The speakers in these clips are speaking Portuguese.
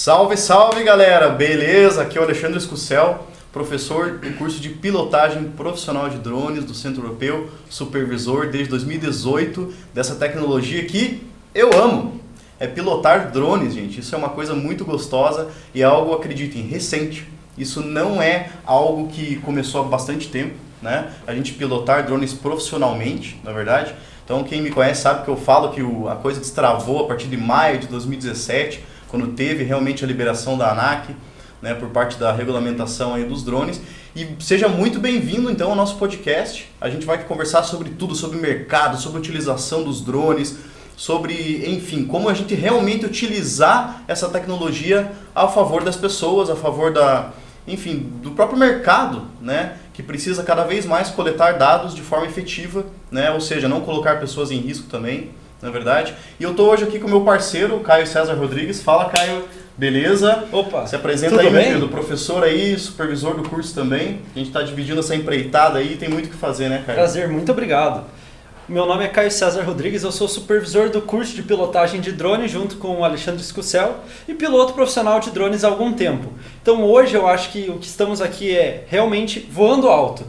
Salve, salve galera! Beleza? Aqui é o Alexandre Escucel, professor do curso de pilotagem profissional de drones do Centro Europeu, supervisor desde 2018 dessa tecnologia que eu amo. É pilotar drones, gente. Isso é uma coisa muito gostosa e é algo, acreditem, recente. Isso não é algo que começou há bastante tempo, né? A gente pilotar drones profissionalmente, na verdade. Então quem me conhece sabe que eu falo que a coisa destravou a partir de maio de 2017, quando teve realmente a liberação da ANAC, né, por parte da regulamentação aí dos drones. E seja muito bem-vindo então ao nosso podcast. A gente vai conversar sobre tudo, sobre mercado, sobre utilização dos drones, sobre, enfim, como a gente realmente utilizar essa tecnologia a favor das pessoas, a favor do próprio mercado, né, que precisa cada vez mais coletar dados de forma efetiva, né, ou seja, não colocar pessoas em risco também, na verdade. E eu estou hoje aqui com o meu parceiro, Caio César Rodrigues. Fala, Caio, beleza? Opa, se apresenta aí, meu querido, professor aí, supervisor do curso também. A gente está dividindo essa empreitada aí, tem muito o que fazer, né, Caio? Prazer, muito obrigado. Meu nome é Caio César Rodrigues, eu sou supervisor do curso de pilotagem de drone junto com o Alexandre Escucel e piloto profissional de drones há algum tempo. Então hoje eu acho que o que estamos aqui é realmente voando alto,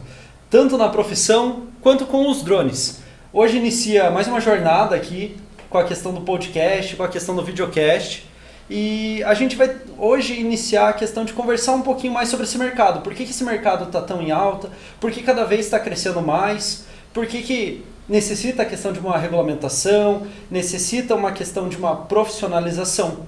tanto na profissão quanto com os drones. Hoje inicia mais uma jornada aqui com a questão do podcast, com a questão do videocast. E a gente vai hoje iniciar a questão de conversar um pouquinho mais sobre esse mercado. Por que esse mercado está tão em alta? Por que cada vez está crescendo mais? Por que necessita a questão de uma regulamentação? Necessita uma questão de uma profissionalização?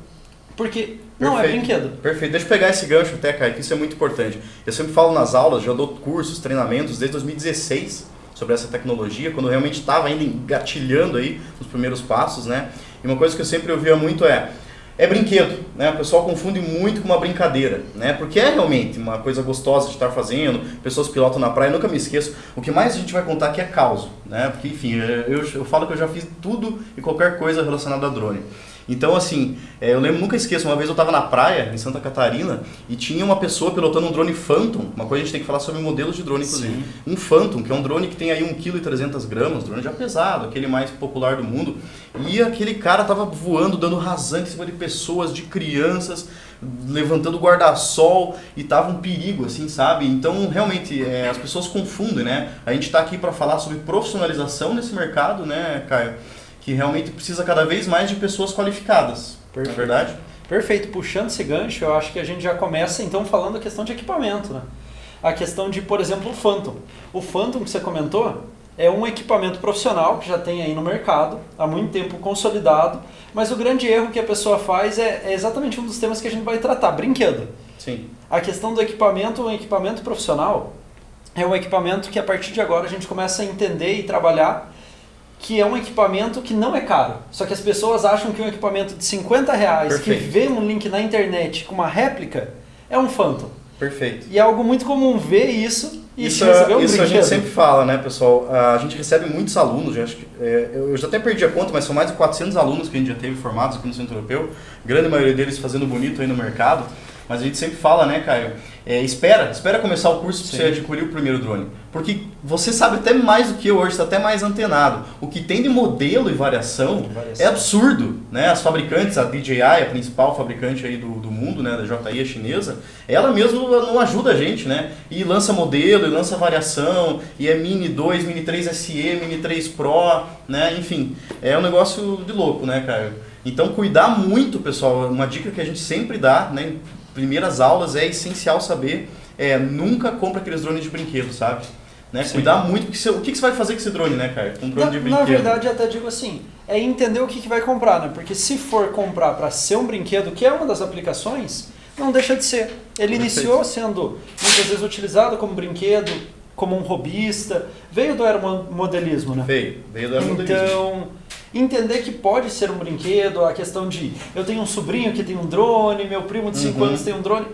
Porque não é brinquedo. Perfeito. Deixa eu pegar esse gancho até, Caio, que isso é muito importante. Eu sempre falo nas aulas, já dou cursos, treinamentos desde 2016 sobre essa tecnologia, quando realmente estava ainda engatilhando aí os primeiros passos, né? E uma coisa que eu sempre ouvia muito é brinquedo, né? O pessoal confunde muito com uma brincadeira, né? Porque é realmente uma coisa gostosa de estar fazendo, pessoas pilotam na praia, nunca me esqueço. O que mais a gente vai contar aqui é causa, né? Porque, enfim, eu falo que eu já fiz tudo e qualquer coisa relacionada a drone. Então, assim, eu lembro, nunca esqueço, uma vez eu estava na praia, em Santa Catarina, e tinha uma pessoa pilotando um drone Phantom, uma coisa a gente tem que falar sobre modelos de drone, inclusive. Sim. Um Phantom, que é um drone que tem aí 1,3 kg, drone já pesado, aquele mais popular do mundo, e aquele cara estava voando, dando rasante em cima de pessoas, de crianças, levantando guarda-sol, e tava um perigo, assim, sabe? Então, realmente, as pessoas confundem, né? A gente está aqui para falar sobre profissionalização nesse mercado, né, Caio? Que realmente precisa cada vez mais de pessoas qualificadas, não é verdade? Perfeito. Puxando esse gancho, eu acho que a gente já começa então falando a questão de equipamento, né? A questão de, por exemplo, o Phantom. O Phantom que você comentou é um equipamento profissional que já tem aí no mercado, há muito tempo consolidado, mas o grande erro que a pessoa faz é exatamente um dos temas que a gente vai tratar, brinquedo. Sim. A questão do equipamento, um equipamento profissional, é um equipamento que a partir de agora a gente começa a entender e trabalhar que é um equipamento que não é caro. Só que as pessoas acham que um equipamento de R$50 que vê um link na internet com uma réplica é um Phantom. Perfeito. E é algo muito comum ver isso e isso receber um Isso brinquedo. A gente sempre fala, né, pessoal? A gente recebe muitos alunos, eu já até perdi a conta, mas são mais de 400 alunos que a gente já teve formados aqui no Centro Europeu, grande maioria deles fazendo bonito aí no mercado. Mas a gente sempre fala, né, Caio? Espera começar o curso para você adquirir o primeiro drone. Porque você sabe até mais do que eu hoje, está até mais antenado. O que tem de modelo e variação é absurdo, né? As fabricantes, a DJI, a principal fabricante aí do mundo, né, da JI, a chinesa, ela mesma não ajuda a gente, né? E lança modelo, e lança variação, e é Mini 2, Mini 3 SE, Mini 3 Pro, né? Enfim, é um negócio de louco, né, Caio? Então, cuidar muito, pessoal, uma dica que a gente sempre dá, né? Primeiras aulas é essencial saber, nunca compra aqueles drones de brinquedo, sabe? Né? Cuidar muito, porque o que você vai fazer com esse drone, né, Caio? Um drone de brinquedo. Na verdade, eu até digo assim, é entender o que vai comprar, né? Porque se for comprar para ser um brinquedo, que é uma das aplicações, não deixa de ser. Ele iniciou sendo muitas vezes utilizado como brinquedo, como um hobbyista, veio do aeromodelismo, né? Veio do aeromodelismo. Então, entender que pode ser um brinquedo, a questão de eu tenho um sobrinho que tem um drone, meu primo de 5 anos tem um drone,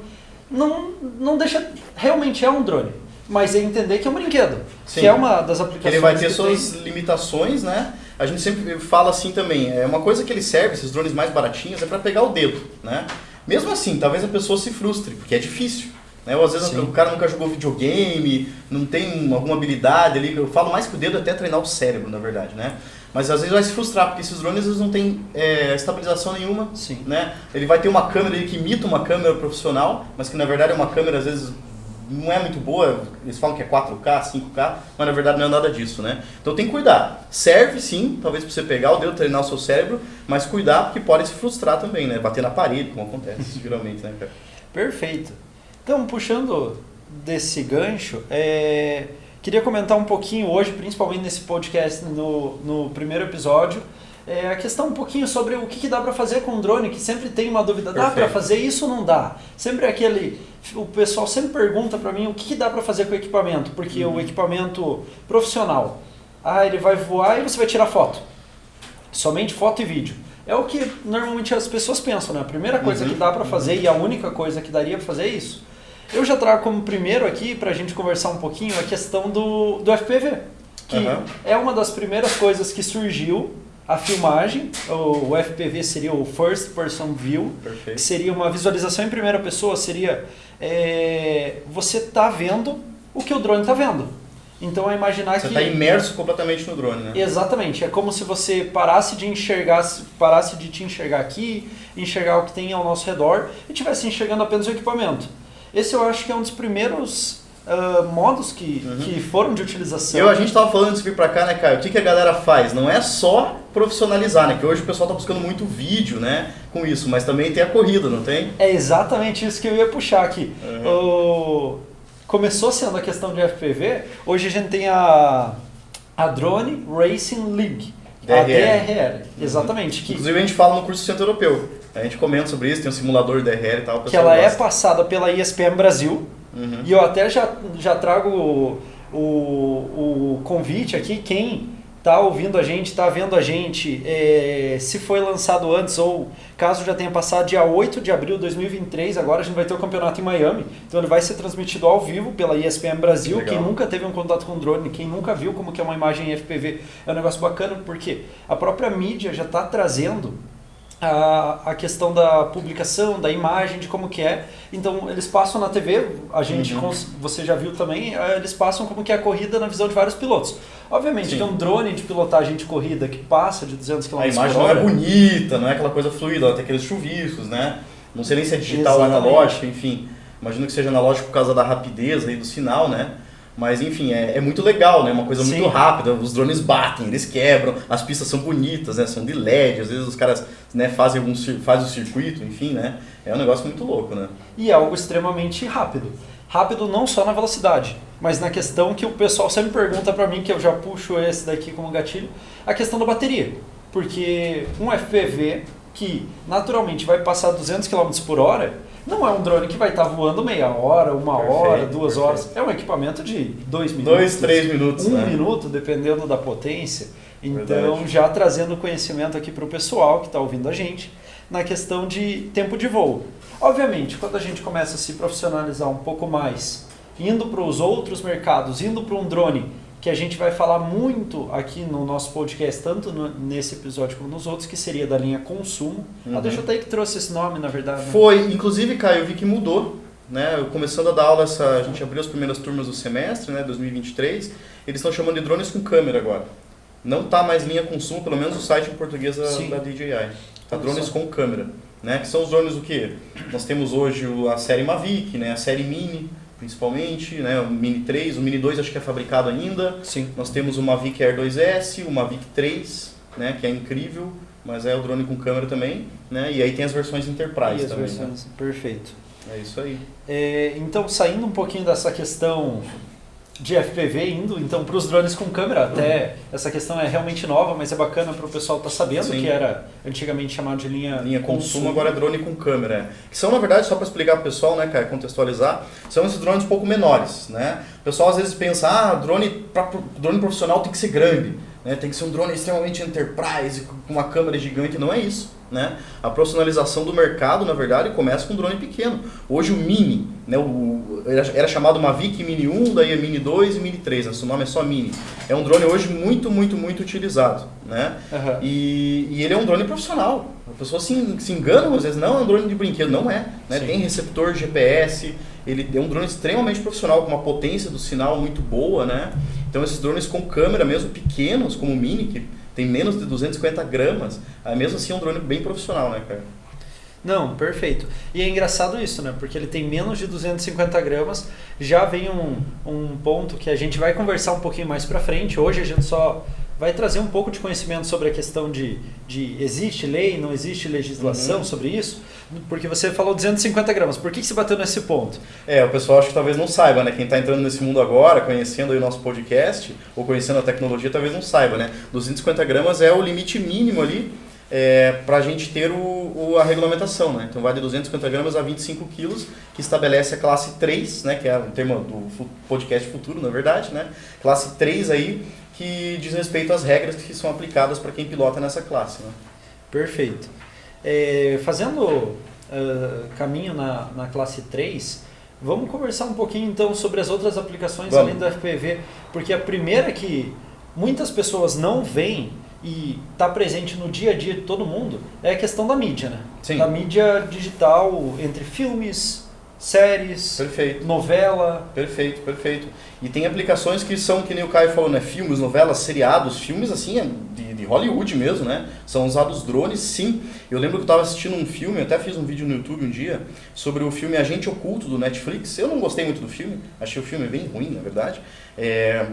não deixa, realmente é um drone, mas é entender que é um brinquedo, Sim. que é uma das aplicações. Ele vai ter suas limitações, né? A gente sempre fala assim também, uma coisa que ele serve, esses drones mais baratinhos, é para pegar o dedo, né? Mesmo assim, talvez a pessoa se frustre, porque é difícil. Né? Ou às vezes o cara nunca jogou videogame, não tem alguma habilidade ali. Eu falo mais que o dedo até treinar o cérebro, na verdade, né? Mas às vezes vai se frustrar, porque esses drones eles não têm estabilização nenhuma. Sim. Né? Ele vai ter uma câmera ali que imita uma câmera profissional, mas que na verdade é uma câmera às vezes não é muito boa. Eles falam que é 4K, 5K, mas na verdade não é nada disso, né? Então tem que cuidar. Serve sim, talvez para você pegar o dedo, treinar o seu cérebro, mas cuidar porque pode se frustrar também, né? Bater na parede, como acontece geralmente, né, cara? Perfeito. Então, puxando desse gancho, queria comentar um pouquinho hoje, principalmente nesse podcast, no primeiro episódio, a questão um pouquinho sobre o que dá para fazer com o drone, que sempre tem uma dúvida, dá para fazer isso ou não dá? Sempre o pessoal sempre pergunta para mim o que dá para fazer com o equipamento, porque o equipamento profissional, ele vai voar e você vai tirar foto, somente foto e vídeo. É o que normalmente as pessoas pensam, né? A primeira coisa que dá para fazer e a única coisa que daria para fazer é isso. Eu já trago como primeiro aqui, para a gente conversar um pouquinho, a questão do FPV, que é uma das primeiras coisas que surgiu, a filmagem. O FPV seria o First Person View, que seria uma visualização em primeira pessoa, seria você tá vendo o que o drone está vendo. Então é imaginar você está imerso completamente no drone, né? Exatamente, é como se você parasse de te enxergar aqui, enxergar o que tem ao nosso redor e estivesse enxergando apenas o equipamento. Esse eu acho que é um dos primeiros modos que foram de utilização. A gente estava falando antes de vir para cá, né, Caio? O que a galera faz? Não é só profissionalizar, né? Que hoje o pessoal está buscando muito vídeo, né, com isso, mas também tem a corrida, não tem? É exatamente isso que eu ia puxar aqui. Começou sendo a questão de FPV, hoje a gente tem a Drone Racing League, a DRL, exatamente. Que, inclusive a gente fala no curso Centro Europeu, a gente comenta sobre isso, tem um simulador DRL e tal. Que ela é passada pela ESPM Brasil, e eu até já trago o convite aqui, quem está ouvindo a gente, está vendo a gente, se foi lançado antes ou caso já tenha passado, dia 8 de abril de 2023, agora a gente vai ter o campeonato em Miami, então ele vai ser transmitido ao vivo pela ESPM Brasil. Legal. Quem nunca teve um contato com drone, quem nunca viu como que é uma imagem em FPV, é um negócio bacana, porque a própria mídia já está trazendo a questão da publicação, da imagem, de como que é. Então eles passam na TV, a gente, você já viu também, eles passam como que é a corrida na visão de vários pilotos. Obviamente, tem um drone de pilotagem de corrida que passa de 200 km/h. A imagem não é bonita, não é aquela coisa fluida, ela tem aqueles chuviscos, né? Não sei nem se é digital ou analógico, enfim. Imagino que seja analógico por causa da rapidez aí do sinal, né? Mas enfim, é muito legal, né? Uma coisa muito rápida, os drones batem, eles quebram, as pistas são bonitas, né? São de LED, às vezes os caras, né, fazem o circuito, enfim, né? É um negócio muito louco, né? E é algo extremamente rápido. Rápido não só na velocidade, mas na questão que o pessoal sempre pergunta pra mim, que eu já puxo esse daqui como gatilho, a questão da bateria. Porque um FPV que naturalmente vai passar 200 km/h, não é um drone que vai estar voando meia hora, uma hora, 2 horas. É um equipamento de 2 minutos. 2, 3 minutos. 1 minuto, dependendo da potência. Então, já trazendo conhecimento aqui para o pessoal que está ouvindo a gente, na questão de tempo de voo. Obviamente, quando a gente começa a se profissionalizar um pouco mais, indo para os outros mercados, indo para um drone, que a gente vai falar muito aqui no nosso podcast, tanto nesse episódio como nos outros, que seria da linha consumo. Deixa eu até que trouxe esse nome, na verdade. Né? Foi, inclusive, Caio, eu vi que mudou, né? Começando a dar aula, a gente abriu as primeiras turmas do semestre, né, 2023, eles estão chamando de drones com câmera agora. Não está mais linha consumo, pelo menos o site em português da DJI. Tá drones com câmera, né? Que são os drones o quê? Nós temos hoje a série Mavic, né? A série Mini, principalmente, né? O Mini 3, o Mini 2 acho que é fabricado ainda. Sim. Nós temos o Mavic Air 2S, o Mavic 3, né? Que é incrível, mas é o drone com câmera também, né? E aí tem as versões Enterprise também. Versões, né? Perfeito. É isso aí. Então, saindo um pouquinho dessa questão de FPV, indo então para os drones com câmera, até essa questão é realmente nova, mas é bacana para o pessoal estar sabendo. Sim. Que era antigamente chamado de linha consumo, agora é drone com câmera. Que são, na verdade, só para explicar para o pessoal, né, cara, contextualizar, são esses drones um pouco menores, né? O pessoal às vezes pensa, drone profissional tem que ser grande. né? Tem que ser um drone extremamente enterprise, com uma câmera gigante, não é isso, né? A profissionalização do mercado, na verdade, começa com um drone pequeno. Hoje o Mini, né? Era chamado Mavic Mini 1, daí é Mini 2 e Mini 3, né? O nome é só Mini. É um drone hoje muito utilizado, né? Uhum. E ele é um drone profissional. A pessoa se engana às vezes, não, é um drone de brinquedo, não é, né? Tem receptor GPS, ele é um drone extremamente profissional, com uma potência do sinal muito boa, né? Então esses drones com câmera mesmo pequenos, como o Mini, que tem menos de 250 gramas, mesmo assim é um drone bem profissional, né, cara? Não, perfeito. E é engraçado isso, né? Porque ele tem menos de 250 gramas, já vem um ponto que a gente vai conversar um pouquinho mais pra frente. Hoje a gente só vai trazer um pouco de conhecimento sobre a questão de existe lei, não existe legislação sobre isso, porque você falou 250 gramas. Por que você bateu nesse ponto? O pessoal acho que talvez não saiba, né? Quem está entrando nesse mundo agora, conhecendo aí o nosso podcast, ou conhecendo a tecnologia, talvez não saiba, né? 250 gramas é o limite mínimo ali para a gente ter a regulamentação, né? Então vai de 250 gramas a 25 quilos, que estabelece a classe 3, né? Que é o termo do podcast futuro, na verdade, né? Classe 3 aí, que diz respeito às regras que são aplicadas para quem pilota nessa classe, né? Perfeito. Fazendo caminho na classe 3, vamos conversar um pouquinho então sobre as outras aplicações além do FPV, porque a primeira que muitas pessoas não veem e está presente no dia a dia de todo mundo é a questão da mídia, né? Sim. Da mídia digital entre filmes, séries, Perfeito. novela. Perfeito. E tem aplicações que são, que nem o Caio falou, né? Filmes, novelas, seriados, filmes assim, de Hollywood mesmo, né? São usados drones, sim. Eu lembro que eu estava assistindo um filme, até fiz um vídeo no YouTube um dia, sobre o filme Agente Oculto do Netflix. Eu não gostei muito do filme, achei o filme bem ruim, na verdade.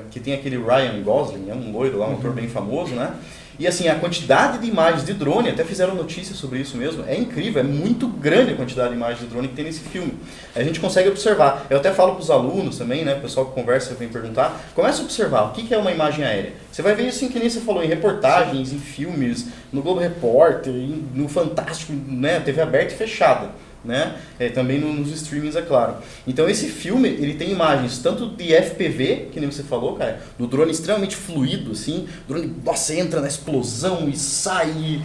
Que tem aquele Ryan Gosling, é um loiro lá, um ator bem famoso, né? E assim, a quantidade de imagens de drone, até fizeram notícias sobre isso mesmo, é incrível, é muito grande a quantidade de imagens de drone que tem nesse filme. A gente consegue observar, eu até falo para os alunos também, né, o pessoal que conversa vem perguntar, começa a observar o que é uma imagem aérea. Você vai ver assim, que nem você falou, em reportagens, em filmes, no Globo Repórter, no Fantástico, né, TV aberta e fechada. Né? Também nos streamings, é claro. Então esse filme, ele tem imagens tanto de FPV, que nem você falou, cara, do drone extremamente fluido, assim, o drone, nossa, entra na explosão e sai,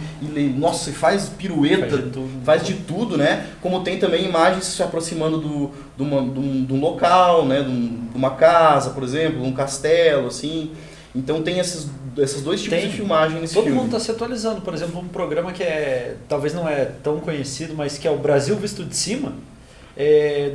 nossa, faz pirueta, faz de tudo, né? Como tem também imagens se aproximando de um local, né? De uma casa, por exemplo, de um castelo, assim. Então tem esses dois tipos de filmagem nesse filme. Todo mundo está se atualizando. Por exemplo, um programa que talvez não é tão conhecido, mas que é o Brasil Visto de Cima.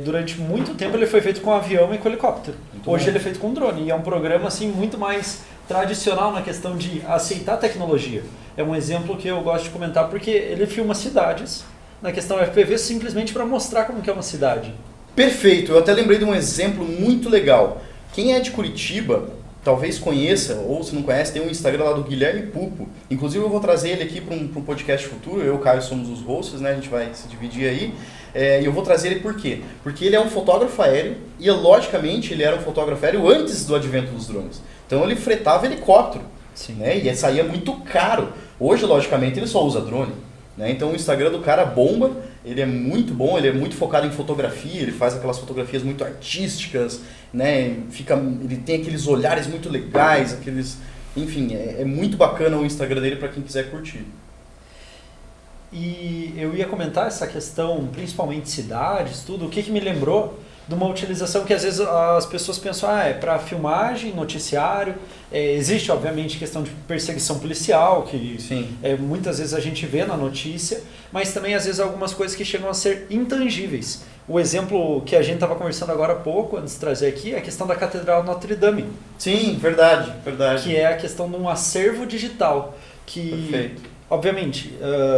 Durante muito tempo ele foi feito com avião e com helicóptero. Hoje ele é feito com drone. E é um programa assim, muito mais tradicional na questão de aceitar tecnologia. É um exemplo que eu gosto de comentar porque ele filma cidades na questão FPV simplesmente para mostrar como que é uma cidade. Perfeito. Eu até lembrei de um exemplo muito legal. Quem é de Curitiba talvez conheça, ou se não conhece, tem um Instagram lá do Guilherme Pupo. Inclusive eu vou trazer ele aqui para um podcast futuro, eu e o Caio somos os hosts, né? A gente vai se dividir aí. E eu vou trazer ele por quê? Porque ele é um fotógrafo aéreo e, logicamente, ele era um fotógrafo aéreo antes do advento dos drones. Então ele fretava helicóptero, né? E saía muito caro. Hoje, logicamente, ele só usa drone. Né? Então o Instagram do cara bomba, ele é muito bom, ele é muito focado em fotografia, ele faz aquelas fotografias muito artísticas, né? Ele tem aqueles olhares muito legais, enfim, é muito bacana o Instagram dele para quem quiser curtir. E eu ia comentar essa questão, principalmente cidades, tudo, o que me lembrou de uma utilização que às vezes as pessoas pensam, é para filmagem, noticiário, existe obviamente questão de perseguição policial, que muitas vezes a gente vê na notícia, mas também às vezes algumas coisas que chegam a ser intangíveis. O exemplo que a gente estava conversando agora há pouco, antes de trazer aqui, é a questão da Catedral Notre Dame. Sim, verdade. Que é a questão de um acervo digital, que Perfeito. Obviamente,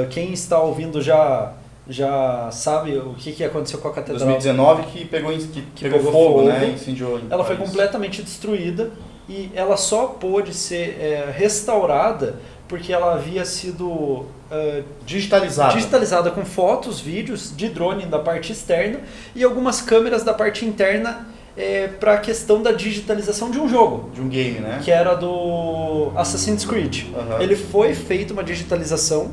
quem está ouvindo já sabe o que aconteceu com a catedral. 2019 que pegou fogo, né? Incendiou. Ela foi completamente destruída e ela só pôde ser restaurada porque ela havia sido digitalizada com fotos, vídeos de drone da parte externa e algumas câmeras da parte interna para a questão da digitalização de um jogo. De um game, né? Que era do Assassin's Creed. Uhum. Ele foi feito uma digitalização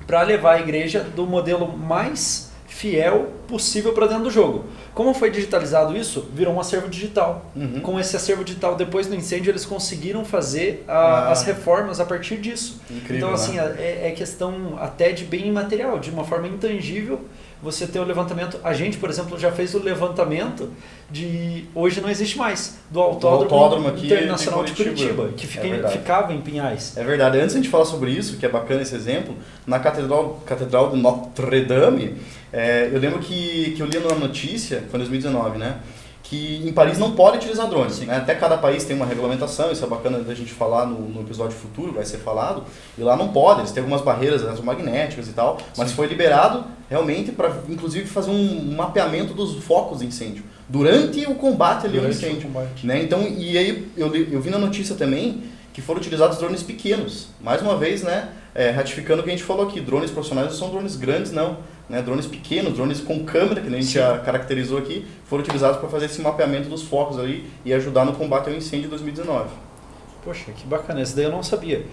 para levar a igreja do modelo mais fiel possível para dentro do jogo. Como foi digitalizado isso, virou um acervo digital. Com esse acervo digital, depois do incêndio, eles conseguiram fazer as reformas a partir disso. Incrível, então, assim, né? é questão até de bem imaterial, de uma forma intangível, você ter o levantamento. A gente, por exemplo, já fez o levantamento de... Hoje não existe mais. Do Autódromo aqui Internacional de Curitiba, que ficava em Pinhais. É verdade. Antes de a gente falar sobre isso, que é bacana esse exemplo, na Catedral de Notre Dame, eu lembro que eu li numa notícia, foi em 2019, né? Que em Paris não pode utilizar drones, né? Até cada país tem uma regulamentação, isso é bacana da gente falar no episódio futuro, vai ser falado, e lá não pode, eles têm algumas barreiras eletromagnéticas e tal, mas foi liberado realmente para, inclusive, fazer um mapeamento dos focos de incêndio, durante o combate ali ao incêndio. Né? Então, e aí eu vi na notícia também que foram utilizados drones pequenos, mais uma vez, né, ratificando o que a gente falou aqui, drones profissionais não são drones grandes, não. Né, drones pequenos, drones com câmera, que a gente já caracterizou aqui, foram utilizados para fazer esse mapeamento dos focos ali e ajudar no combate ao incêndio de 2019. Poxa, que bacana, esse daí eu não sabia.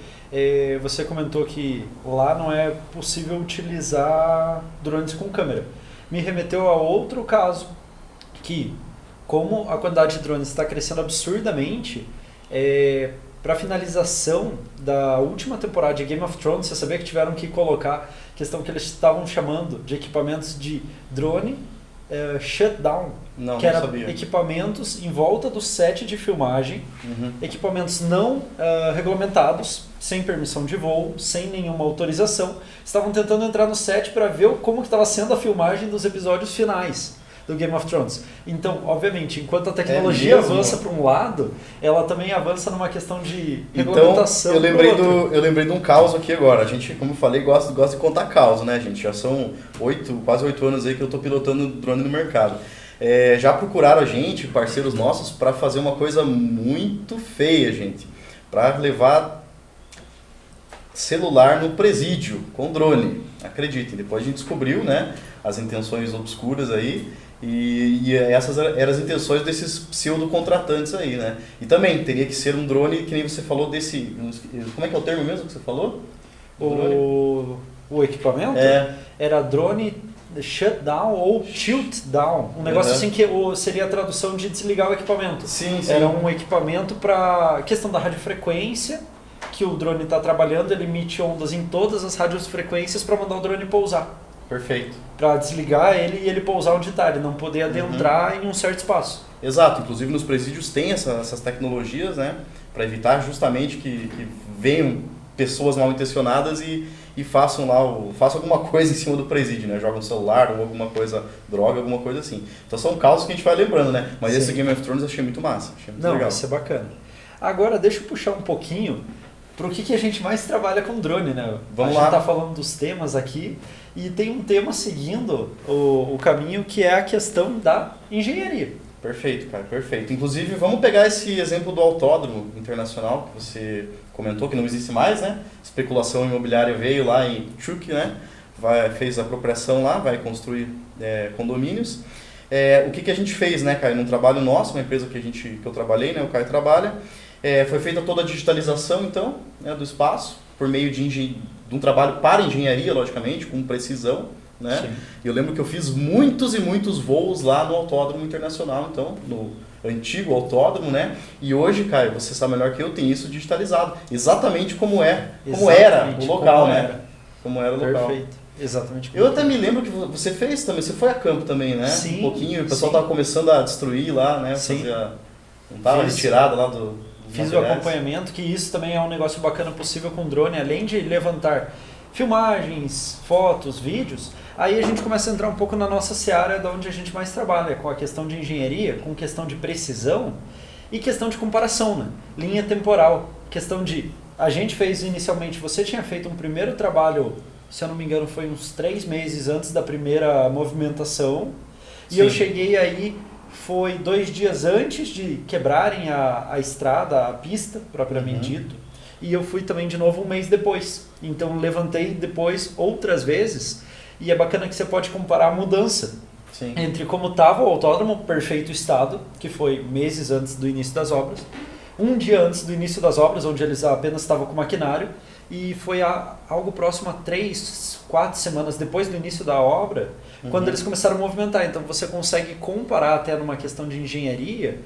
Você comentou que lá não é possível utilizar drones com câmera. Me remeteu a outro caso, que como a quantidade de drones está crescendo absurdamente, para a finalização da última temporada de Game of Thrones, você sabia que tiveram que colocar questão que eles estavam chamando de equipamentos de drone shutdown, que eram equipamentos em volta do set de filmagem, equipamentos não regulamentados, sem permissão de voo, sem nenhuma autorização, estavam tentando entrar no set para ver como estava sendo a filmagem dos episódios finais do Game of Thrones. Então, obviamente, enquanto a tecnologia avança para um lado, ela também avança numa questão de regulamentação. Então, eu lembrei de um caos aqui agora. A gente, como eu falei, gosta de contar caos, né, gente? Já são quase 8 anos aí que eu estou pilotando drone no mercado. Já procuraram a gente, parceiros nossos, para fazer uma coisa muito feia, gente. Para levar celular no presídio com drone. Acreditem, depois a gente descobriu, né, as intenções obscuras aí. E essas eram as intenções desses pseudo-contratantes aí, né? E também teria que ser um drone, que nem você falou desse... Como é que é o termo mesmo que você falou? O equipamento? Era drone shutdown ou tilt down. Um negócio assim que seria a tradução de desligar o equipamento. Sim. Era um equipamento para questão da radiofrequência, que o drone está trabalhando, ele emite ondas em todas as radiofrequências para mandar o drone pousar. Perfeito. Para desligar ele e ele pousar onde está, ele não poder adentrar em um certo espaço. Exato, inclusive nos presídios tem essas tecnologias, né, para evitar justamente que venham pessoas mal intencionadas e façam alguma coisa em cima do presídio, né, jogam celular ou alguma coisa, droga, alguma coisa assim. Então são causas que a gente vai lembrando, né, mas esse Game of Thrones eu achei muito massa, achei muito legal. Isso é bacana. Agora deixa eu puxar um pouquinho para o que a gente mais trabalha com drone, né? Vamos lá. A gente está falando dos temas aqui e tem um tema seguindo o caminho que é a questão da engenharia. Perfeito, cara, perfeito. Inclusive, vamos pegar esse exemplo do Autódromo Internacional, que você comentou que não existe mais, né? Especulação imobiliária veio lá em Chuuk, né? Fez a apropriação lá, vai construir condomínios. O que a gente fez, né, Caio? Num trabalho nosso, uma empresa que eu trabalhei, né? O Caio trabalha. Foi feita toda a digitalização, então, né, do espaço, por meio de um trabalho para engenharia, logicamente, com precisão. Né? Eu lembro que eu fiz muitos e muitos voos lá no Autódromo Internacional, então, no antigo autódromo, né? E hoje, Caio, você sabe melhor que eu, tem isso digitalizado. Exatamente como era o local, né? Como era o local. Perfeito. Exatamente. Eu até me lembro que você fez também, você foi a campo também, né? Sim. Um pouquinho, o pessoal estava começando a destruir lá, né? Sim. Não estava retirada lá do... Fiz o acompanhamento, que isso também é um negócio bacana possível com drone, além de levantar filmagens, fotos, vídeos, aí a gente começa a entrar um pouco na nossa seara de onde a gente mais trabalha, com a questão de engenharia, com questão de precisão e questão de comparação, né? Linha temporal, questão de... A gente fez inicialmente, você tinha feito um primeiro trabalho, se eu não me engano foi uns 3 meses antes da primeira movimentação, e eu cheguei aí... Foi 2 dias antes de quebrarem a estrada, a pista, propriamente dito. E eu fui também de novo 1 mês depois. Então levantei depois outras vezes. E é bacana que você pode comparar a mudança entre como estava o autódromo, perfeito estado, que foi meses antes do início das obras. um dia antes do início das obras, onde eles apenas estavam com maquinário, e foi algo próximo a 3, 4 semanas depois do início da obra, quando eles começaram a movimentar. Então você consegue comparar até numa questão de engenharia,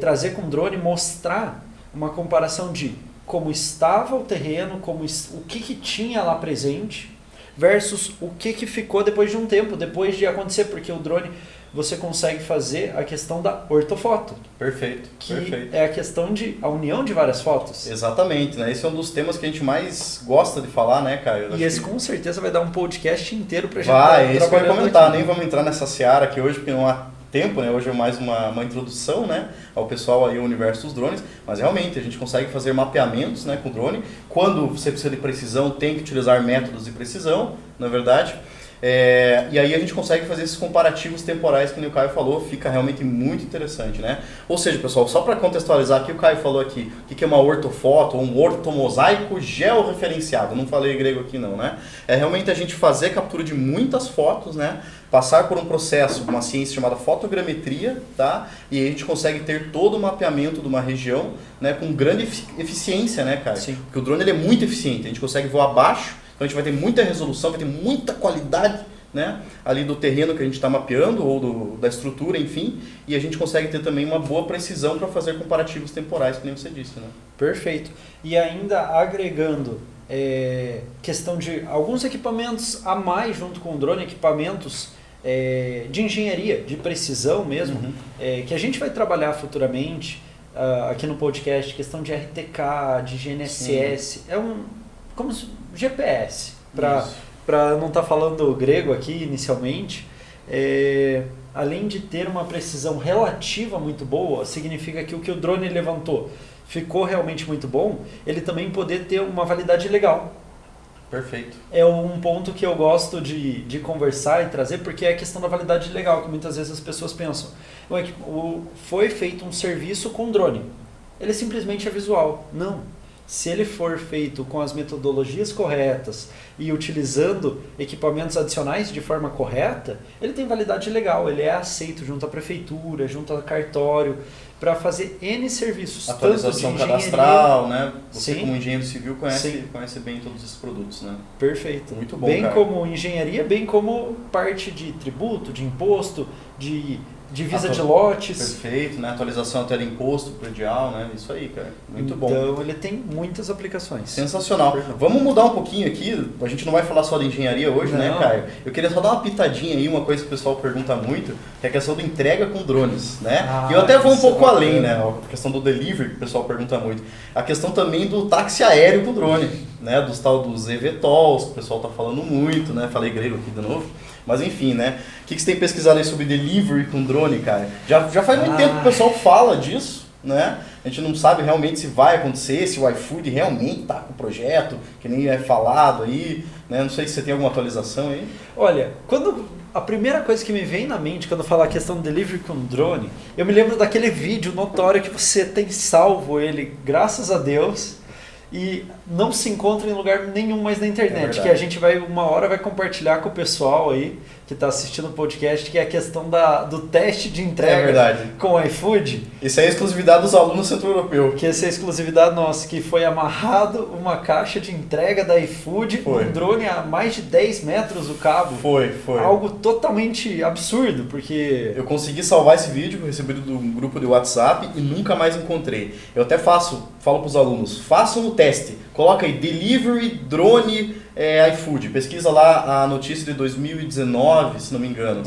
trazer com drone e mostrar uma comparação de como estava o terreno, o que tinha lá presente, versus o que ficou depois de um tempo, depois de acontecer, porque o drone você consegue fazer a questão da ortofoto. Perfeito, que perfeito. É a questão a união de várias fotos. Exatamente, né? Esse é um dos temas que a gente mais gosta de falar, né, Caio? E esse com certeza vai dar um podcast inteiro pra gente vai, isso que eu ia comentar, aqui. Nem vamos entrar nessa seara aqui hoje, porque não há tempo, né? Hoje é mais uma introdução, né, ao pessoal aí, ao universo dos drones, mas realmente a gente consegue fazer mapeamentos, né, com drone. Quando você precisa de precisão, tem que utilizar métodos de precisão, na verdade. E aí a gente consegue fazer esses comparativos temporais que o Caio falou, fica realmente muito interessante, né? Ou seja, pessoal, só para contextualizar aqui, o Caio falou aqui o que é uma ortofoto, ou um ortomosaico georreferenciado. Não falei grego aqui não, né? É realmente a gente fazer captura de muitas fotos, né? Passar por um processo, uma ciência chamada fotogrametria, tá? E aí a gente consegue ter todo o mapeamento de uma região, né, com grande eficiência, né, Caio? Sim. Porque o drone ele é muito eficiente, a gente consegue voar baixo. Então a gente vai ter muita resolução, vai ter muita qualidade, né, ali do terreno que a gente está mapeando ou da estrutura, enfim, e a gente consegue ter também uma boa precisão para fazer comparativos temporais, que nem você disse, né? Perfeito. E ainda agregando questão de alguns equipamentos a mais junto com o drone, equipamentos de engenharia, de precisão mesmo, que a gente vai trabalhar futuramente aqui no podcast, questão de RTK, de GNSS, como GPS, para não estar falando grego aqui inicialmente, além de ter uma precisão relativa muito boa, significa que o que o drone levantou ficou realmente muito bom, ele também poder ter uma validade legal. Perfeito. É um ponto que eu gosto de conversar e trazer, porque é a questão da validade legal, que muitas vezes as pessoas pensam. Foi feito um serviço com drone, ele simplesmente é visual. Não. Se ele for feito com as metodologias corretas e utilizando equipamentos adicionais de forma correta, ele tem validade legal, ele é aceito junto à prefeitura, junto ao cartório, para fazer N serviços. Atualização cadastral, né? Você Sim. como engenheiro civil conhece bem todos esses produtos, né? Perfeito. Muito bom, bem cara. como engenharia, bem como parte de tributo, de imposto, de divisa de lotes. Perfeito, né? Atualização até de imposto predial, né? Isso aí, cara. Muito bom. Então ele tem muitas aplicações. Sensacional. Vamos mudar um pouquinho aqui, a gente não vai falar só de engenharia hoje, né, Caio? Eu queria só dar uma pitadinha aí, uma coisa que o pessoal pergunta muito, que é a questão da entrega com drones, né? E eu até vou um pouco além, né? A questão do delivery, que o pessoal pergunta muito. A questão também do táxi aéreo com drone, né? Dos eVTOLs, que o pessoal tá falando muito, né? Falei grego aqui de novo. Mas enfim, né? O que você tem pesquisado aí sobre delivery com drone, cara? Já faz muito tempo que o pessoal fala disso, né? A gente não sabe realmente se vai acontecer, se o iFood realmente está com o projeto, que nem é falado aí, né? Não sei se você tem alguma atualização aí. Olha, a primeira coisa que me vem na mente quando eu falo a questão do delivery com drone, eu me lembro daquele vídeo notório que você tem salvo ele, graças a Deus, e não se encontra em lugar nenhum mais na internet, que a gente uma hora vai compartilhar com o pessoal aí que está assistindo o podcast, que é a questão do teste de entrega com o iFood. Isso é a exclusividade dos alunos centro-europeu. Que essa é a exclusividade nossa, que foi amarrado uma caixa de entrega da iFood, um drone a mais de 10 metros o cabo. Foi. Algo totalmente absurdo, porque... Eu consegui salvar esse vídeo, recebido de um grupo de WhatsApp e nunca mais encontrei. Eu até falo para os alunos, façam o teste. Coloca aí, delivery, drone, iFood. Pesquisa lá a notícia de 2019, se não me engano.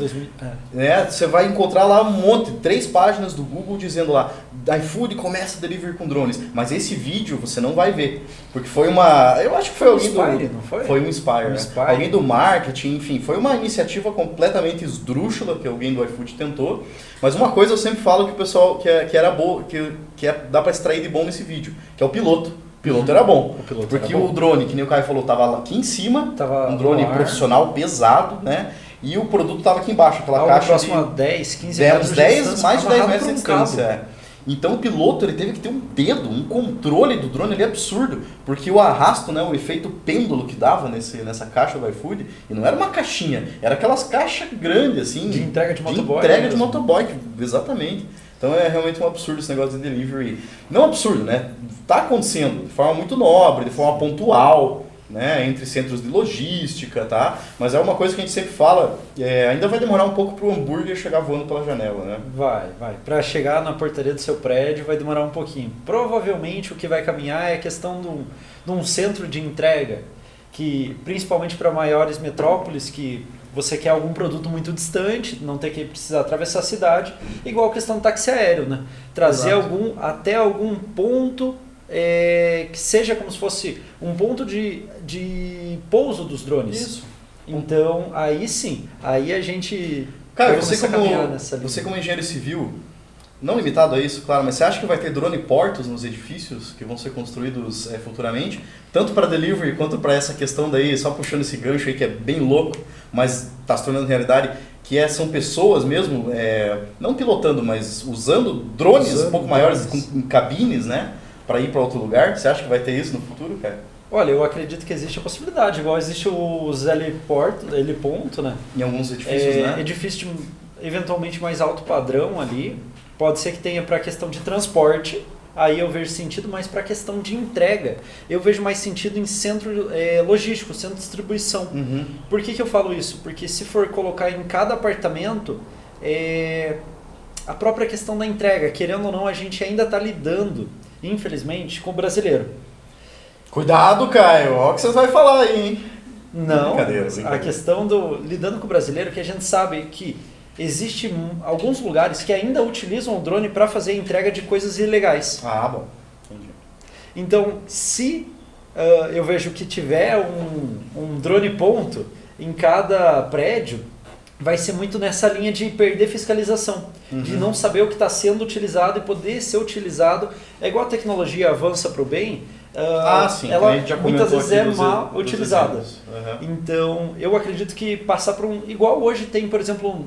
Você vai encontrar lá um monte, 3 páginas do Google dizendo lá, iFood começa a delivery com drones. Mas esse vídeo você não vai ver. Porque foi eu acho que foi alguém Inspire, não foi? Foi um Inspire. Alguém do marketing, enfim. Foi uma iniciativa completamente esdrúxula que alguém do iFood tentou. Mas uma coisa eu sempre falo que o pessoal, que era boa, dá para extrair de bom nesse vídeo, que é o piloto. O piloto era bom, porque o drone, que nem o Caio falou, estava lá aqui em cima, um drone profissional pesado, né? E o produto estava aqui embaixo, aquela caixa próximo a 10, 15 metros de distância, mais de 10 metros de distância. Então o piloto ele teve que ter um dedo, um controle do drone ali absurdo, porque o arrasto, né, o efeito pêndulo que dava nessa caixa do iFood, e não era uma caixinha, era aquelas caixas grandes assim, de entrega de motoboy. motoboy, exatamente. Então é realmente um absurdo esse negócio de delivery. Não absurdo, né? Está acontecendo de forma muito nobre, de forma pontual, né? Entre centros de logística, tá? Mas é uma coisa que a gente sempre fala, ainda vai demorar um pouco para o hambúrguer chegar voando pela janela, né? Vai. Para chegar na portaria do seu prédio vai demorar um pouquinho. Provavelmente o que vai caminhar é a questão de um centro de entrega, que principalmente para maiores metrópoles, que você quer algum produto muito distante, não ter que precisar atravessar a cidade, igual a questão do táxi aéreo, né? Trazer até algum ponto que seja como se fosse um ponto de pouso dos drones. Isso. Então, aí sim, aí a gente... Cara, você como engenheiro civil, não limitado a isso, claro, mas você acha que vai ter drone portos nos edifícios que vão ser construídos futuramente? Tanto para delivery quanto para essa questão daí, só puxando esse gancho aí que é bem louco, mas está se tornando realidade, que são pessoas mesmo, não pilotando, mas usando drones um pouco maiores, com cabines, né? Para ir para outro lugar. Você acha que vai ter isso no futuro, cara? Olha, eu acredito que existe a possibilidade, igual existe os heliponto, né? Em alguns edifícios, né? Edifício eventualmente mais alto padrão ali, pode ser que tenha para a questão de transporte, aí eu vejo sentido, mas para a questão de entrega, eu vejo mais sentido em centro logístico, centro de distribuição. Uhum. Por que eu falo isso? Porque se for colocar em cada apartamento, a própria questão da entrega, querendo ou não, a gente ainda está lidando, infelizmente, com o brasileiro. Cuidado, Caio, olha o que você vai falar aí, hein? Não, a questão lidando com o brasileiro, que a gente sabe que existe alguns lugares que ainda utilizam o drone para fazer entrega de coisas ilegais. Ah, bom. Entendi. Então, se eu vejo que tiver um drone ponto em cada prédio, vai ser muito nessa linha de perder fiscalização, de não saber o que está sendo utilizado e poder ser utilizado. É igual a tecnologia avança para o bem, sim, ela muitas vezes é mal dos utilizada. Uhum. Então, eu acredito que passar por igual hoje tem, por exemplo,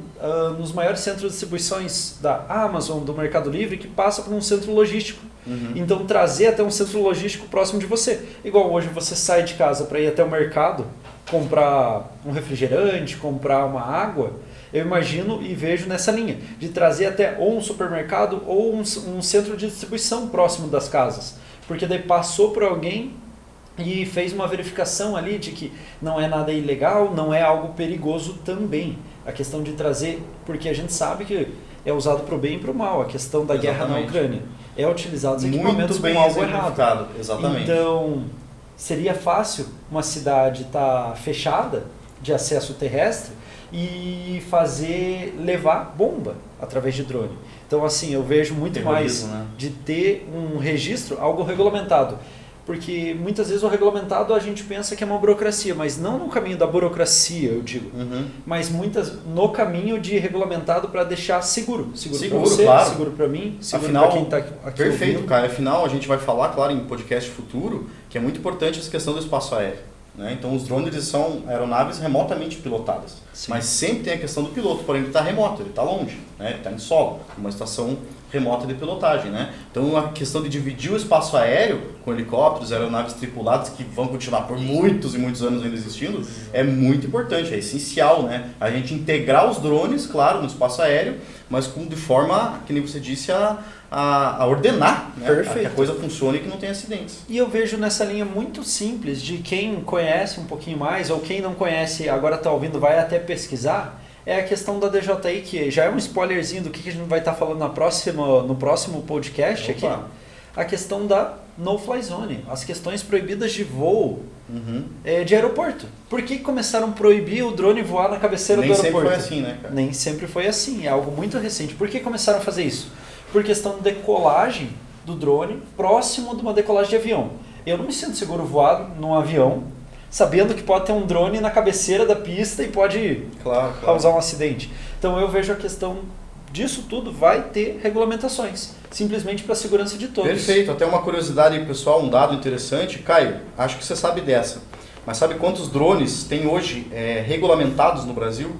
nos maiores centros de distribuições da Amazon, do Mercado Livre, que passa por um centro logístico. Uhum. Então, trazer até um centro logístico próximo de você. Igual hoje você sai de casa para ir até o mercado, comprar um refrigerante, comprar uma água, eu imagino e vejo nessa linha, de trazer até ou um supermercado ou um centro de distribuição próximo das casas. Porque daí passou por alguém e fez uma verificação ali de que não é nada ilegal, não é algo perigoso também. A questão de trazer, porque a gente sabe que é usado para o bem e para o mal, a questão da guerra na Ucrânia. É utilizado os equipamentos com algo errado. Exatamente. Então, seria fácil uma cidade estar fechada de acesso terrestre e levar bomba através de drone. Então, assim, eu vejo muito mais de ter um registro, algo regulamentado. Porque muitas vezes o regulamentado a gente pensa que é uma burocracia, mas não no caminho da burocracia, eu digo. Mas no caminho de regulamentado para deixar seguro. Seguro para você, claro. Seguro para mim, seguro para quem está aqui perfeito, ouvindo. cara. Afinal, a gente vai falar, claro, em podcast futuro, que é muito importante essa questão do espaço aéreo. Né? Então, os drones eles são aeronaves remotamente pilotadas. Sim. Mas sempre tem a questão do piloto, porém ele está remoto, ele está longe, né? Ele está em solo, uma estação remota de pilotagem. Né? Então, a questão de dividir o espaço aéreo com helicópteros, aeronaves tripuladas, que vão continuar por muitos e muitos anos ainda existindo, é muito importante, é essencial. Né? A gente integrar os drones, claro, no espaço aéreo, mas de forma, que nem você disse, a ordenar, né? Que a coisa funcione e que não tenha acidentes. E eu vejo nessa linha muito simples de quem conhece um pouquinho mais, ou quem não conhece agora está ouvindo, vai até pesquisar, é a questão da DJI, que já é um spoilerzinho do que a gente vai estar falando no próximo podcast. Aqui. A questão da no-fly zone, as questões proibidas de voo de aeroporto. Por que começaram a proibir o drone voar na cabeceira do aeroporto? Nem sempre foi assim, né, cara? Nem sempre foi assim, é algo muito recente. Por que começaram a fazer isso? Por questão de decolagem do drone próximo de uma decolagem de avião. Eu não me sinto seguro voar num avião sabendo que pode ter um drone na cabeceira da pista e pode causar um acidente. Então eu vejo a questão disso tudo vai ter regulamentações, simplesmente para a segurança de todos. Perfeito, até uma curiosidade pessoal, um dado interessante. Caio, acho que você sabe dessa, mas sabe quantos drones tem hoje regulamentados no Brasil?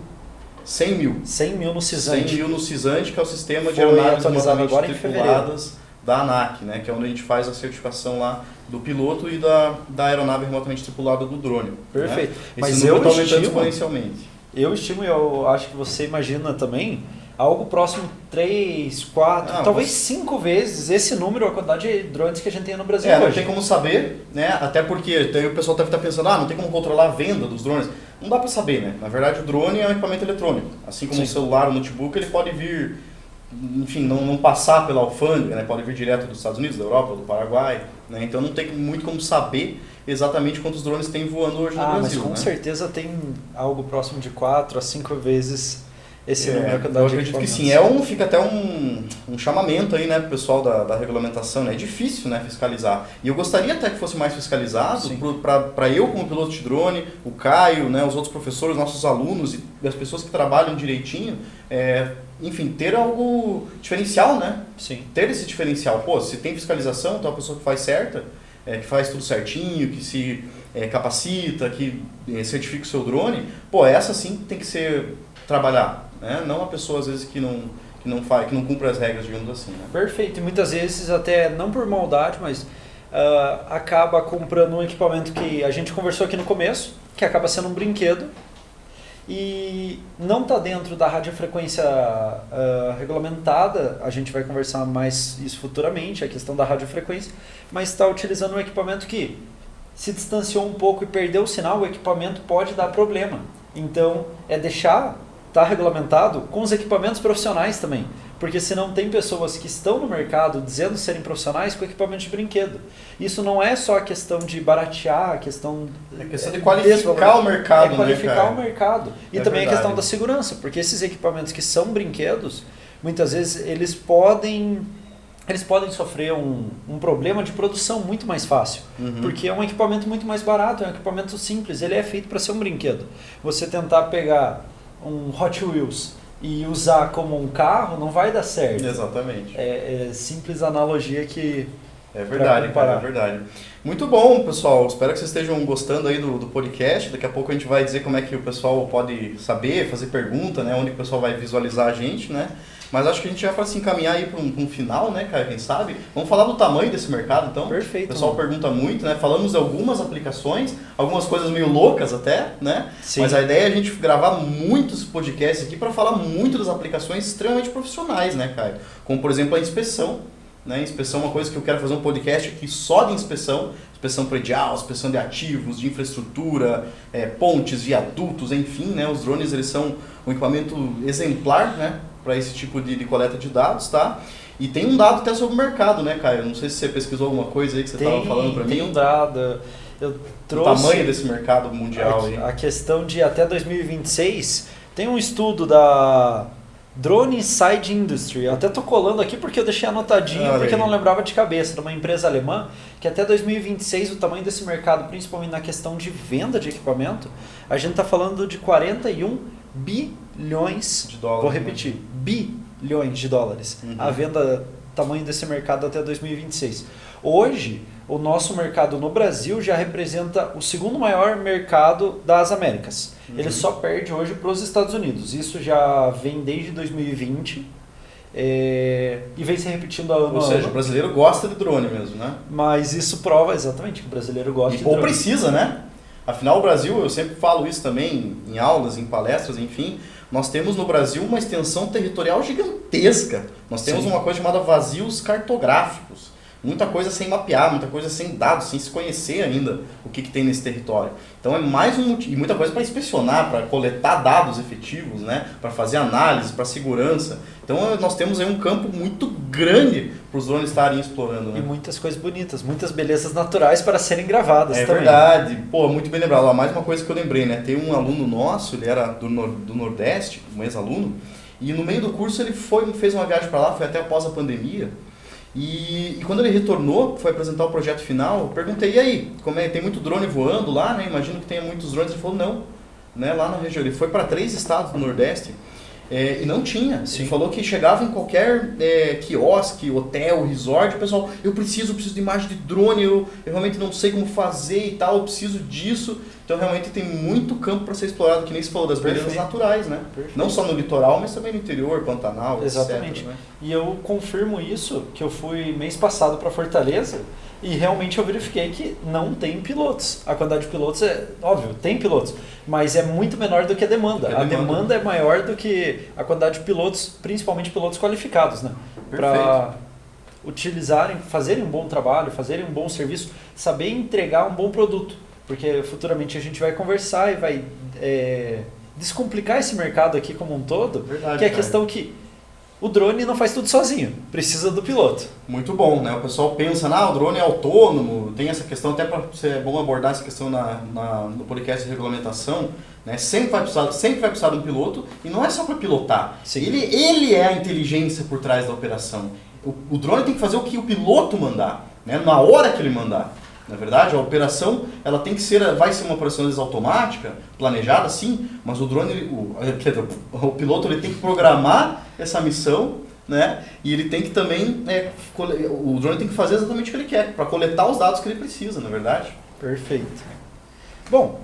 100 mil. 100 mil no CISANT. 100 mil no CISANT, que é o sistema de aeronaves remotamente tripuladas da ANAC, né, que é onde a gente faz a certificação lá do piloto e da aeronave remotamente tripulada do drone. Perfeito. Né? Mas esse número está aumentando exponencialmente. Eu estimo, eu acho que você imagina também, algo próximo 3, 4, talvez 5 vezes esse número, a quantidade de drones que a gente tem no Brasil hoje. Não tem como saber, né? Até porque o pessoal deve estar pensando, não tem como controlar a venda dos drones. Não dá para saber, né? Na verdade, o drone é um equipamento eletrônico. Assim como o celular, o notebook, ele pode vir, enfim, não passar pela alfândega, né? Pode vir direto dos Estados Unidos, da Europa, do Paraguai, né? Então não tem muito como saber exatamente quantos drones tem voando hoje no Brasil. Mas com certeza tem algo próximo de 4 a 5 vezes esse número. Eu acredito que sim. Fica até um chamamento aí, né, pro pessoal da regulamentação, né? É difícil, né, fiscalizar. E eu gostaria até que fosse mais fiscalizado para eu como piloto de drone, o Caio, né, os outros professores, nossos alunos e as pessoas que trabalham direitinho, enfim, ter algo diferencial, né? Sim. Ter esse diferencial. Pô, se tem fiscalização, então a pessoa que faz certa, que faz tudo certinho, que se capacita, que certifica o seu drone, pô, essa sim tem que ser trabalhar. Né? Não a pessoa, às vezes, que não cumpre as regras, digamos assim. Né? Perfeito. E muitas vezes, até não por maldade, mas acaba comprando um equipamento que a gente conversou aqui no começo, que acaba sendo um brinquedo, e não está dentro da radiofrequência regulamentada. A gente vai conversar mais isso futuramente, a questão da radiofrequência, mas está utilizando um equipamento que se distanciou um pouco e perdeu o sinal, o equipamento pode dar problema. Então, está regulamentado com os equipamentos profissionais também, porque senão tem pessoas que estão no mercado dizendo serem profissionais com equipamento de brinquedo. Isso não é só a questão de baratear, a questão de qualificar o mercado. É qualificar o mercado. E também verdade. a questão da segurança, porque esses equipamentos que são brinquedos, muitas vezes eles podem sofrer um problema de produção muito mais fácil, porque é um equipamento muito mais barato, é um equipamento simples, ele é feito para ser um brinquedo. Você tentar pegar um Hot Wheels e usar como um carro, não vai dar certo. Exatamente. É simples analogia que... É verdade, cara, é verdade. Muito bom, pessoal. Espero que vocês estejam gostando aí do podcast. Daqui a pouco a gente vai dizer como é que o pessoal pode saber, fazer pergunta, né? Onde o pessoal vai visualizar a gente, né? Mas acho que a gente já vai se encaminhar aí para um final, né, cara? Quem sabe? Vamos falar do tamanho desse mercado, então. Perfeito. O pessoal pergunta muito, né? Falamos de algumas aplicações, algumas coisas meio loucas até, né? Sim. Mas a ideia é a gente gravar muitos podcasts aqui para falar muito das aplicações extremamente profissionais, né, Caio? Como, por exemplo, a inspeção. Né? Inspeção é uma coisa que eu quero fazer um podcast aqui só de inspeção predial, inspeção de ativos, de infraestrutura, pontes, viadutos, enfim, né? Os drones, eles são um equipamento exemplar, né? Para esse tipo de coleta de dados, tá? E tem um dado até sobre o mercado, né, Caio? Não sei se você pesquisou alguma coisa aí que você estava falando para mim. Tem um dado. Eu trouxe o tamanho desse mercado mundial aí. A questão de até 2026, tem um estudo da Drone Inside Industry. Eu até estou colando aqui porque eu deixei anotadinho, porque eu não lembrava de cabeça. Era uma empresa alemã que até 2026 o tamanho desse mercado, principalmente na questão de venda de equipamento, a gente está falando de 41 bilhões de dólares. Vou repetir, bilhões de dólares. A venda, tamanho desse mercado até 2026. Hoje, o nosso mercado no Brasil já representa o segundo maior mercado das Américas. Ele só perde hoje para os Estados Unidos. Isso já vem desde 2020 e vem se repetindo a ano. Ou seja, o brasileiro gosta de drone mesmo, né? Mas isso prova exatamente que o brasileiro gosta de drone. Ou precisa, né? Afinal, o Brasil, eu sempre falo isso também em aulas, em palestras, enfim, nós temos no Brasil uma extensão territorial gigantesca. Nós temos uma coisa chamada vazios cartográficos. Muita coisa sem mapear, muita coisa sem dados, sem se conhecer ainda o que tem nesse território. Então é mais e muita coisa para inspecionar, para coletar dados efetivos, né? Para fazer análise, para segurança. Então nós temos aí um campo muito grande para os drones estarem explorando. Né? E muitas coisas bonitas, muitas belezas naturais para serem gravadas também. É verdade. Pô, muito bem lembrado. Mais uma coisa que eu lembrei, né? Tem um aluno nosso, ele era do Nordeste, um ex-aluno, e no meio do curso ele fez uma viagem para lá, foi até após a pandemia. E quando ele retornou, foi apresentar o projeto final, eu perguntei, e aí, tem muito drone voando lá, né? Imagino que tenha muitos drones. Ele falou, não, né? Lá na região. Ele foi para 3 estados do Nordeste e não tinha. Sim. Ele falou que chegava em qualquer quiosque, hotel, resort, o pessoal, eu preciso de imagem de drone, eu realmente não sei como fazer e tal, eu preciso disso. Então realmente tem muito campo para ser explorado, que nem você falou, das belezas naturais, né? Perfeito. Não só no litoral, mas também no interior, Pantanal, exatamente. etc. Né? E eu confirmo isso, que eu fui mês passado para Fortaleza E realmente eu verifiquei que não tem pilotos. A quantidade de pilotos é, óbvio, tem pilotos, mas é muito menor do que a demanda. A demanda é maior do que a quantidade de pilotos, principalmente pilotos qualificados, né? Para utilizarem, fazerem um bom trabalho, fazerem um bom serviço, saber entregar um bom produto. Porque futuramente a gente vai conversar e vai descomplicar esse mercado aqui como um todo, Verdade, que é a questão que o drone não faz tudo sozinho, precisa do piloto. Muito bom, né? O pessoal pensa, o drone é autônomo, tem essa questão, até para ser bom abordar essa questão no podcast de regulamentação, né? Sempre vai precisar de um piloto, e não é só para pilotar. Ele é a inteligência por trás da operação. O drone tem que fazer o que o piloto mandar, né? Na hora que ele mandar. Na verdade, a operação ela tem que vai ser uma operação automática, planejada, sim, mas o drone, o piloto ele tem que programar essa missão, né? E ele tem que também, o drone tem que fazer exatamente o que ele quer, para coletar os dados que ele precisa, na verdade. Perfeito. Bom,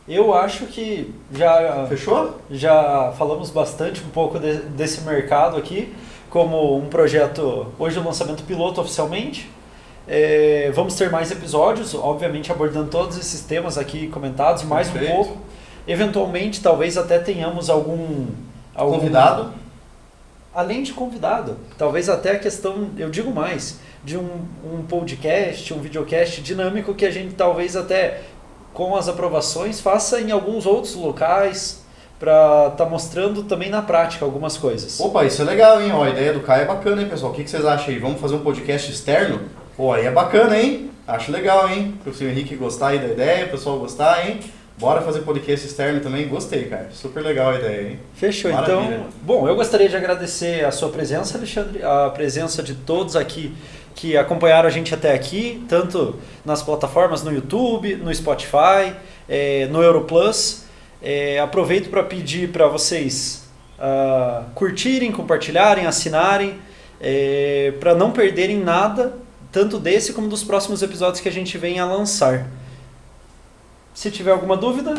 eu acho que já... Fechou? Já falamos bastante um pouco desse mercado aqui, como um projeto, hoje o lançamento piloto oficialmente. Vamos ter mais episódios, obviamente abordando todos esses temas aqui comentados, mais um pouco. Eventualmente, talvez até tenhamos algum convidado. Além de convidado, talvez até a questão, eu digo mais, de um podcast, um videocast dinâmico que a gente talvez até com as aprovações faça em alguns outros locais para estar mostrando também na prática algumas coisas. Opa, isso é legal, hein? Ó, a ideia do Caio é bacana, hein, pessoal? O que vocês acham aí? Vamos fazer um podcast externo? Pô, aí é bacana, hein? Acho legal, hein? O professor Henrique gostar aí da ideia, o pessoal gostar, hein? Bora fazer podcast externo também? Gostei, cara. Super legal a ideia, hein? Fechou. Maravilha. Então, bom, eu gostaria de agradecer a sua presença, Alexandre, a presença de todos aqui que acompanharam a gente até aqui, tanto nas plataformas no YouTube, no Spotify, no Europlus. Aproveito para pedir para vocês curtirem, compartilharem, assinarem, para não perderem nada, tanto desse como dos próximos episódios que a gente vem a lançar. Se tiver alguma dúvida,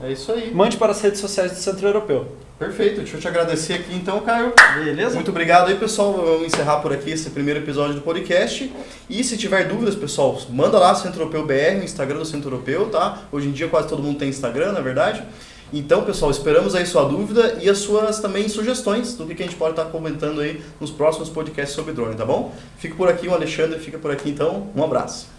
é isso aí. Mande para as redes sociais do Centro Europeu. Perfeito, deixa eu te agradecer aqui então, Caio. Beleza? Muito obrigado aí, pessoal. Vamos encerrar por aqui esse primeiro episódio do podcast. E se tiver dúvidas, pessoal, manda lá Centro Europeu BR, no Instagram do Centro Europeu, tá? Hoje em dia quase todo mundo tem Instagram, na verdade. Então, pessoal, esperamos aí sua dúvida e as suas também sugestões do que a gente pode estar comentando aí nos próximos podcasts sobre drone, tá bom? Fico por aqui, o Alexandre fica por aqui então. Um abraço.